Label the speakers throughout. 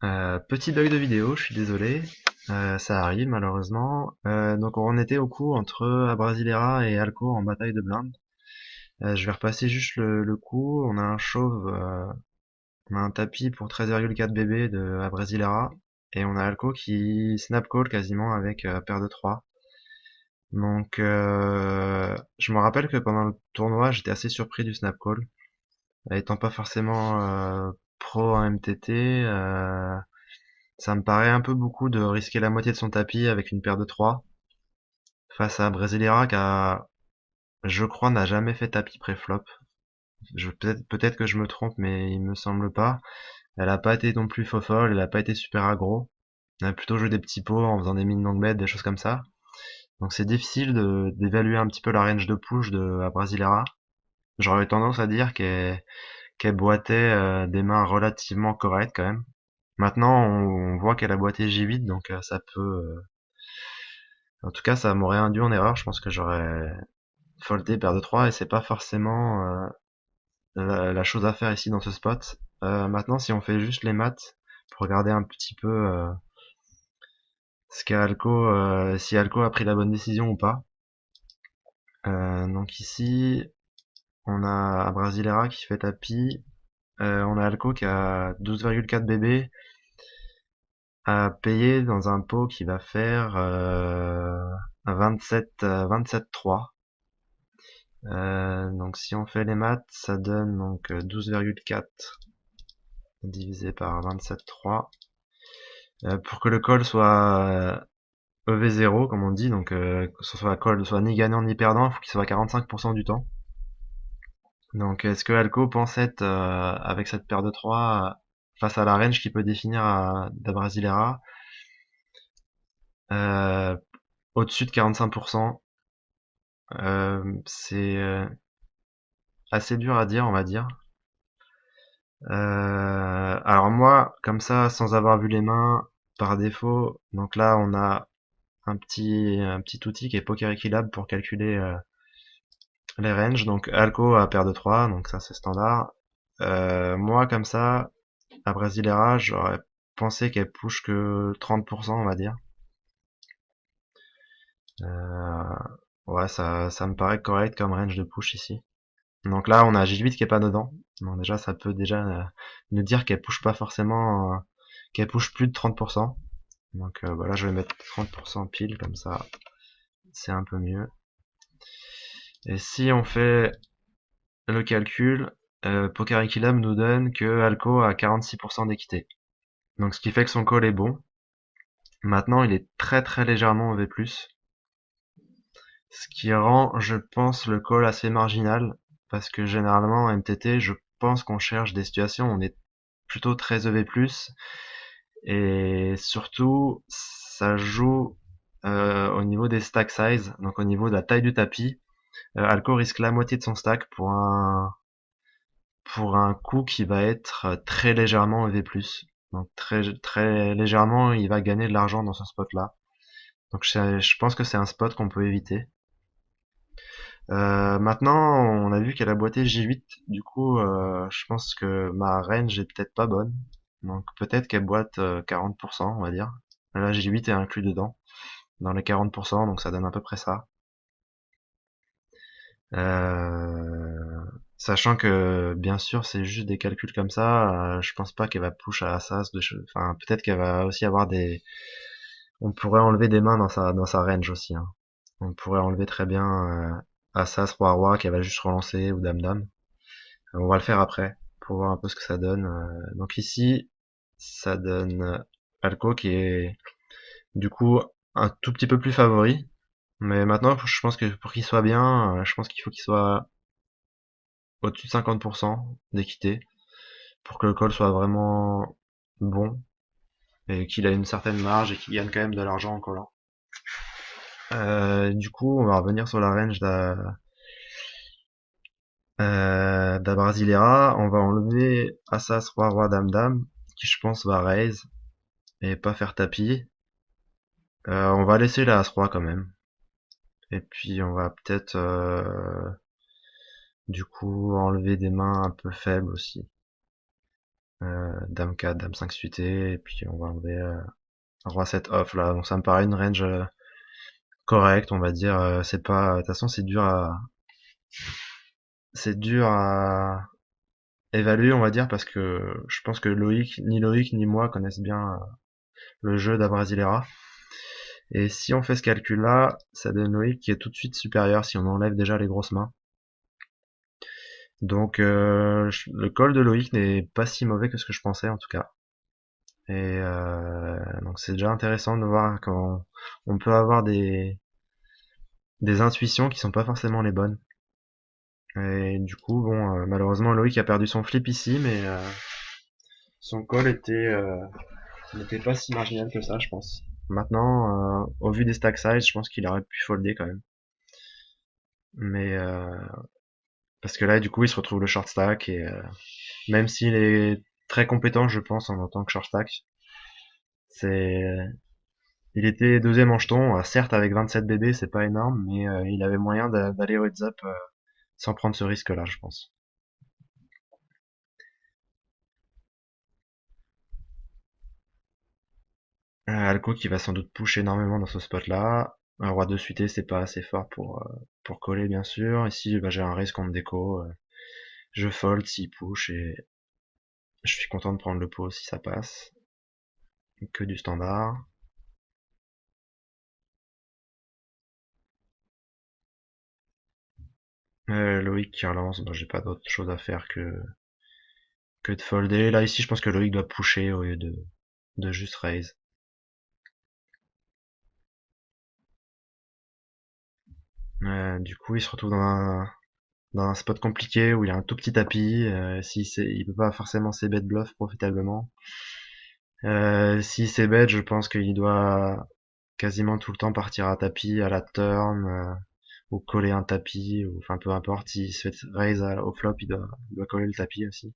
Speaker 1: Petit bug de vidéo, je suis désolé. Ça arrive malheureusement. Donc on était au coup entre Abrasilera et Alco en bataille de blindes. Je vais repasser juste le coup. On a un chauve, on a un tapis pour 13,4 BB de Abrasilera. Et on a Alco qui snap call quasiment avec paire de 3. Donc je me rappelle que pendant le tournoi j'étais assez surpris du snap call. Étant pas forcément pro en MTT, ça me paraît un peu beaucoup de risquer la moitié de son tapis avec une paire de 3 face à Brasileira qui a, je crois, n'a jamais fait tapis pré-flop. Peut-être que je me trompe, mais il me semble pas. Elle a pas été non plus faux folle, elle a pas été super aggro. Elle a plutôt joué des petits pots en faisant des mines long bet, des choses comme ça. Donc c'est difficile d'évaluer un petit peu la range de push de à Brasileira. J'aurais tendance à dire qu'elle boitait des mains relativement correctes quand même. Maintenant, on voit qu'elle a boité J8, donc ça peut, en tout cas, ça m'aurait induit en erreur. Je pense que j'aurais foldé paire de 3 et c'est pas forcément la chose à faire ici dans ce spot. Maintenant, si on fait juste les maths pour regarder un petit peu ce qu'a Alco, si Alco a pris la bonne décision ou pas. Donc ici, on a Brasileira qui fait tapis. On a Alco qui a 12,4 BB à payer dans un pot qui va faire 27,3. Donc si on fait les maths, ça donne donc 12,4 divisé par 27,3. Pour que le call soit EV0 comme on dit, donc que ce soit call soit ni gagnant ni perdant, il faut qu'il soit à 45% du temps. Donc est-ce que Alco pense être avec cette paire de 3 face à la range qui peut définir da Brasileira euh, au-dessus de 45%? C'est assez dur à dire, on va dire. Alors moi, comme ça, sans avoir vu les mains, par défaut, donc là on a un petit outil qui est Poker Equilab pour calculer les ranges. Donc Alco à paire de 3, donc ça c'est standard. Moi comme ça, à Brasileira, j'aurais pensé qu'elle push que 30%, on va dire. Euh, ouais, ça me paraît correct comme range de push ici. Donc là, on a J8 qui est pas dedans. Donc déjà, ça peut déjà nous dire qu'elle push pas forcément, qu'elle push plus de 30%. Donc voilà, je vais mettre 30% pile, comme ça, c'est un peu mieux. Et si on fait le calcul, Poker Equilibre nous donne que Alco a 46% d'équité. Donc ce qui fait que son call est bon. Maintenant, il est très très légèrement EV+. Ce qui rend, je pense, le call assez marginal. Parce que généralement, en MTT, je pense qu'on cherche des situations où on est plutôt très EV+. Et surtout, ça joue au niveau des stack size, donc au niveau de la taille du tapis. Alco risque la moitié de son stack pour un coup qui va être très légèrement EV+. Donc très très légèrement, il va gagner de l'argent dans ce spot-là. Donc je pense que c'est un spot qu'on peut éviter. Maintenant, on a vu qu'elle a boité J8. Du coup, je pense que ma range est peut-être pas bonne. Donc peut-être qu'elle boite 40%, on va dire. Là, J8 est inclus dedans, dans les 40%, donc ça donne à peu près ça. Euh, Sachant que, bien sûr, c'est juste des calculs comme ça, je pense pas qu'elle va push à Assas. Enfin, peut-être qu'elle va aussi avoir des... On pourrait enlever des mains dans sa range aussi, hein. On pourrait enlever très bien Assas, Roi-Roi, qu'elle va juste relancer, ou Dame-Dame. On va le faire après, pour voir un peu ce que ça donne. Donc ici, ça donne Alco qui est, du coup, un tout petit peu plus favori. Mais maintenant, je pense que pour qu'il soit bien, je pense qu'il faut qu'il soit au-dessus de 50% d'équité pour que le call soit vraiment bon et qu'il a une certaine marge et qu'il gagne quand même de l'argent en collant. Du coup, on va revenir sur la range d'A Brasileira. On va enlever Assas, Roi, Roi, Dame, Dame, qui je pense va raise et pas faire tapis. On va laisser la As-Roi quand même. Et puis on va peut-être du coup enlever des mains un peu faibles aussi. Dame 4, Dame 5 suité, et puis on va enlever Roi 7 off là. Donc ça me paraît une range correcte, on va dire. C'est pas, de toute façon c'est dur à évaluer, on va dire, parce que je pense que Loïc ni moi connaissent bien le jeu d'Abrasilera. Et si on fait ce calcul-là, ça donne Loïc qui est tout de suite supérieur si on enlève déjà les grosses mains. Donc le call de Loïc n'est pas si mauvais que ce que je pensais en tout cas. Et donc c'est déjà intéressant de voir quand on peut avoir des intuitions qui sont pas forcément les bonnes. Et du coup, bon, malheureusement Loïc a perdu son flip ici, mais son call n'était pas si marginal que ça, je pense. Maintenant, au vu des stack size, je pense qu'il aurait pu folder quand même. Mais parce que là, du coup, il se retrouve le short stack et même s'il est très compétent, je pense, en tant que short stack, c'est, il était deuxième en jeton. Certes, avec 27 BB, c'est pas énorme, mais il avait moyen d'aller au heads up sans prendre ce risque-là, je pense. Alco qui va sans doute push énormément dans ce spot-là. Un roi de suité, c'est pas assez fort pour coller, bien sûr. Ici, bah, j'ai un raise contre déco. Je fold s'il push et je suis content de prendre le pot si ça passe. Que du standard. Loïc qui relance, bah, j'ai pas d'autre chose à faire que de folder. Là, ici, je pense que Loïc doit pusher au lieu de juste raise. Du coup, il se retrouve dans un spot compliqué où il a un tout petit tapis. Il peut pas forcément ses bet bluff profitablement. Si c'est bet, je pense qu'il doit quasiment tout le temps partir à tapis, à la turn, ou coller un tapis, ou enfin peu importe. S'il se fait raise au flop, il doit coller le tapis aussi.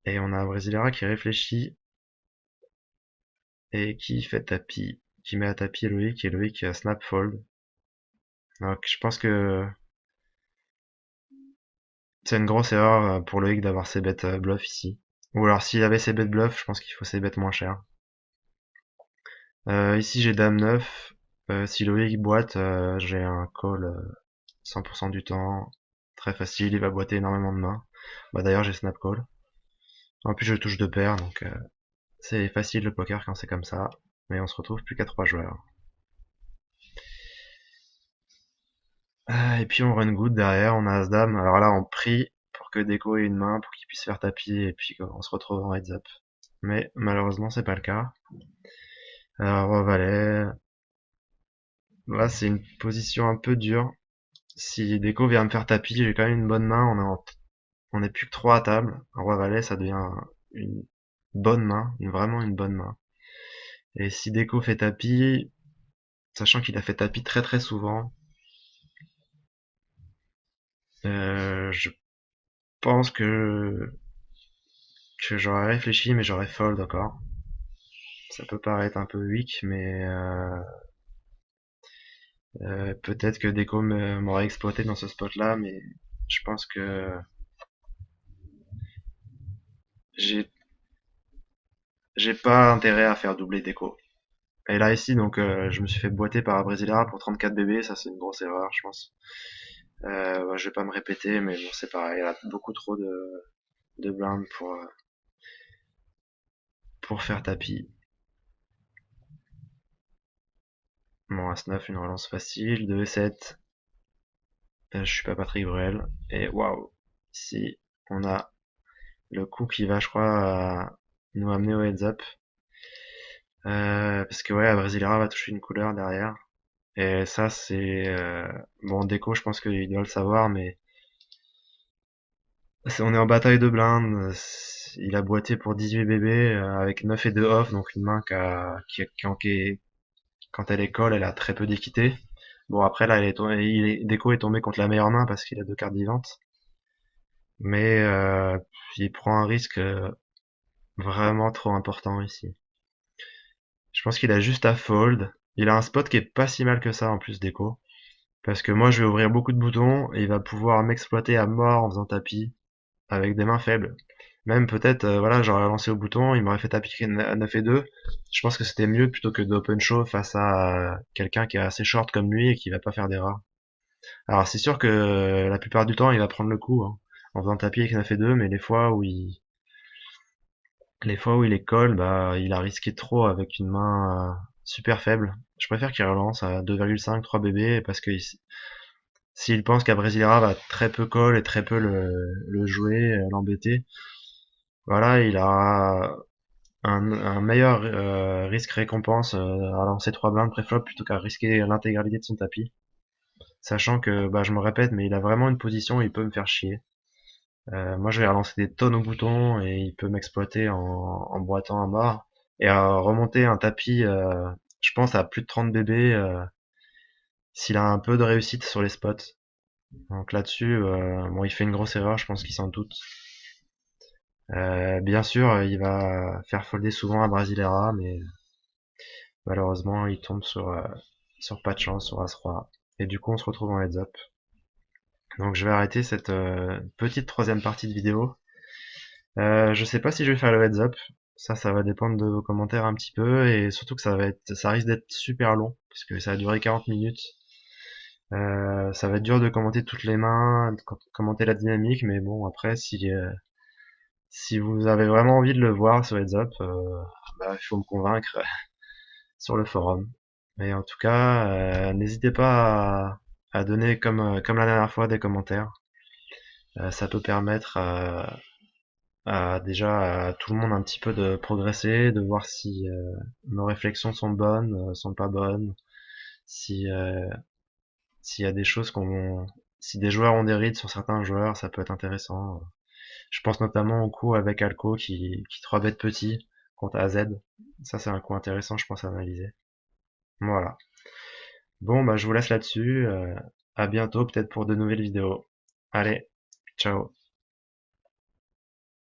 Speaker 1: Et on a un Brasileira qui réfléchit et qui fait tapis, qui met à tapis Loïc et Loïc snap fold. Donc je pense que c'est une grosse erreur pour Loïc d'avoir ses bêtes bluff ici. Ou alors s'il avait ses bêtes bluff, je pense qu'il faut ses bêtes moins chères. Ici j'ai dame 9. Si Loïc boite, j'ai un call 100% du temps. Très facile, il va boiter énormément de mains. Bah d'ailleurs j'ai snap call. En plus je touche deux paires, donc c'est facile le poker quand c'est comme ça. Mais on se retrouve plus qu'à 3 joueurs. Et puis on run good derrière, on a As-Dame. Alors là, on prie pour que Deco ait une main pour qu'il puisse faire tapis et puis on se retrouve en heads up. Mais malheureusement, c'est pas le cas. Alors, Roi Valet. Là, c'est une position un peu dure. Si Deco vient me faire tapis, j'ai quand même une bonne main. On est plus que 3 à table. Roi Valet, ça devient une bonne main, vraiment une bonne main. Et si Deco fait tapis, sachant qu'il a fait tapis très très souvent, je pense que j'aurais réfléchi, mais j'aurais fold encore. Ça peut paraître un peu weak, mais peut-être que Deco m'aurait exploité dans ce spot-là, mais je pense que j'ai j'ai pas intérêt à faire doubler Deco. Et là ici, donc je me suis fait boiter par un Brasileira pour 34 BB, ça c'est une grosse erreur, je pense. Ouais, je vais pas me répéter, mais bon, c'est pareil, il y a beaucoup trop de blindes pour faire tapis. Bon, As-9, une relance facile, 2-7. Je suis pas Patrick Bruel. Et waouh, ici, on a le coup qui va, je crois, nous amener au heads up. Parce que ouais, la Brasileira va toucher une couleur derrière. Et ça, c'est... bon, Deco, je pense qu'il doit le savoir, mais on est en bataille de blindes. Il a boité pour 18 bébés avec 9 et 2 off, donc une main quand elle est colle, elle a très peu d'équité. Bon, après, là, Deco est tombé contre la meilleure main parce qu'il a deux cartes vivantes. Mais il prend un risque vraiment trop important ici. Je pense qu'il a juste à fold. Il a un spot qui est pas si mal que ça en plus Deco. Parce que moi je vais ouvrir beaucoup de boutons et il va pouvoir m'exploiter à mort en faisant tapis. avec des mains faibles. Même peut-être, voilà, j'aurais lancé au bouton, il m'aurait fait tapis à 9 et 2. Je pense que c'était mieux plutôt que d'open show face à quelqu'un qui est assez short comme lui et qui va pas faire d'erreur. Alors c'est sûr que la plupart du temps il va prendre le coup hein, en faisant tapis avec 9 et 2, mais les fois où il est call, bah il a risqué trop avec une main super faible. Je préfère qu'il relance à 2,5, 3 BB parce que s'il pense qu'Abrasileira va très peu call et très peu le jouer, l'embêter, voilà, il a un meilleur risque-récompense à lancer 3 blindes préflop plutôt qu'à risquer l'intégralité de son tapis. Sachant que, bah, je me répète, mais il a vraiment une position où il peut me faire chier. Moi, je vais relancer des tonnes au bouton et il peut m'exploiter en boitant à mort. Et remonter un tapis, je pense, à plus de 30 BB s'il a un peu de réussite sur les spots. Donc là-dessus, bon, il fait une grosse erreur, je pense qu'il s'en doute. Bien sûr, il va faire folder souvent à Brasileira, mais malheureusement, il tombe sur pas de chance, sur As-Roi. Et du coup, on se retrouve en heads-up. Donc je vais arrêter cette petite troisième partie de vidéo. Je sais pas si je vais faire le heads-up. Ça va dépendre de vos commentaires un petit peu. Et surtout que ça risque d'être super long, parce que ça va durer 40 minutes. Ça va être dur de commenter toutes les mains, de commenter la dynamique, mais bon, après, si vous avez vraiment envie de le voir, ce heads-up, bah, il faut me convaincre sur le forum. Mais en tout cas, n'hésitez pas à donner comme la dernière fois des commentaires. Ça peut permettre déjà à tout le monde un petit peu de progresser, de voir si nos réflexions sont bonnes, sont pas bonnes, si s'il y a des choses si des joueurs ont des rides sur certains joueurs, ça peut être intéressant. Je pense notamment au coup avec Alco qui 3 bet petit contre AZ. Ça c'est un coup intéressant, je pense à analyser. Voilà. Bon, bah, je vous laisse là-dessus. À bientôt, peut-être pour de nouvelles vidéos. Allez, ciao.